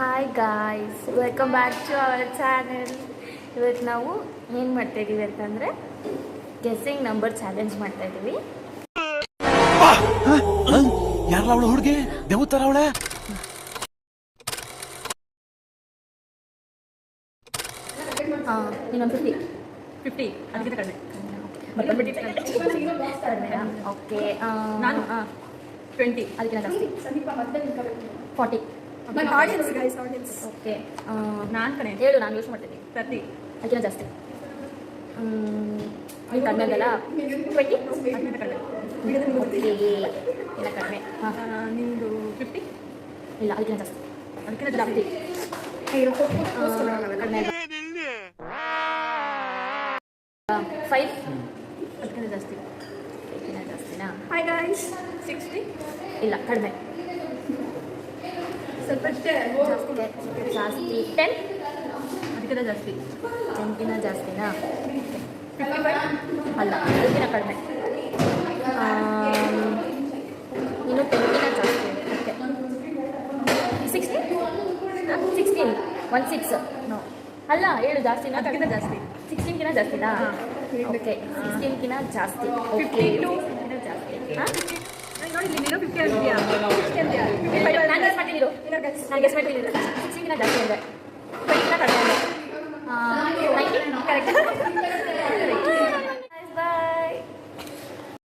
Hi guys, welcome back to our channel. ಇವತ್ತು ನಾವು ಏನು ಮಾಡ್ತಾಯಿದ್ದೀವಿ ಅಂತಂದರೆ ಗೆಸ್ಸಿಂಗ್ ನಂಬರ್ ಚಾಲೆಂಜ್ ಮಾಡ್ತಾಯಿದ್ದೀವಿ. ಯಾರಲ್ಲ ಅವಳು ಹುಡುಗಿ ದೇವತರ ಅವಳೆ? ಇನ್ನೊಂದು 50 ಅದಕ್ಕಿಂತ ಕಡಿಮೆ. ಓಕೆ, ನಾನು 20 ಅದಕ್ಕಿಂತ ಜಾಸ್ತಿ 40. ಓಕೆ, ನಾನು ಕಣೆ ಹೇಳು, ನಾನು ಯೋಚನೆ ಮಾಡ್ತೀನಿ. 30 ಅದಕ್ಕಿಂತ ಜಾಸ್ತಿ. ನೀವು ಕಡಿಮೆ ಆಗಲ್ಲ. 20 ಅದಕ್ಕಿಂತ ಕಡಿಮೆ. ಓಕೆ, ಇಲ್ಲ ಕಡಿಮೆ. ಹಾಂ, ನಿಮ್ಮದು 50 ಇಲ್ಲ ಅದಕ್ಕಿಂತ ಜಾಸ್ತಿ. ಅದಕ್ಕಿಂತ ಜಾಸ್ತಿ. ಕಡಿಮೆ 5 ಅದಕ್ಕಿಂತ ಜಾಸ್ತಿ. ಅದಕ್ಕಿಂತ ಜಾಸ್ತಿನಾ? ಹಾಯ್ ಗಾಯ್ಸ್ 60 ಇಲ್ಲ ಕಡಿಮೆ. ಸ್ವಲ್ಪ ಅಷ್ಟೇ ಜಾಸ್ತಿ 10 ಅದಕ್ಕಿಂತ ಜಾಸ್ತಿ. 10ಗಿಂತ ಜಾಸ್ತಿನಾ? 55 ಅಲ್ಲ, ಅದಕ್ಕಿಂತ ಕಡಿಮೆ. ಇನ್ನು 10ಗಿಂತ ಜಾಸ್ತಿ. ಓಕೆ, 16 16 ನೋ ಅಲ್ಲ, ಹೇಳು ಜಾಸ್ತಿನಾ? ಅದಕ್ಕಿಂತ ಜಾಸ್ತಿ. 16ಗಿಂತ ಜಾಸ್ತಿನಾ? ಓಕೆ, 16ಗಿಂತ ಜಾಸ್ತಿ. ಓಕೆ, 52 ಜಾಸ್ತಿ. ನೋಡಿ ನೀನು 50 ಅಂತೀಯಾ? 60 ಅಂತೀಯಾ? ನಾನು ಗೆಸ್ ಮಾಡ್ತಿದ್ದೀರು, ನಾನು ಗೆಸ್ ಮಾಡ್ತಿದ್ದೀರು. 16ಗಿಂತ ಜಾಸ್ತಿ ಅಂದರೆ 20ಗಿಂತ ಕಡಿಮೆ ಅಂದರೆ 90 ಕರೆಕ್ಟ್.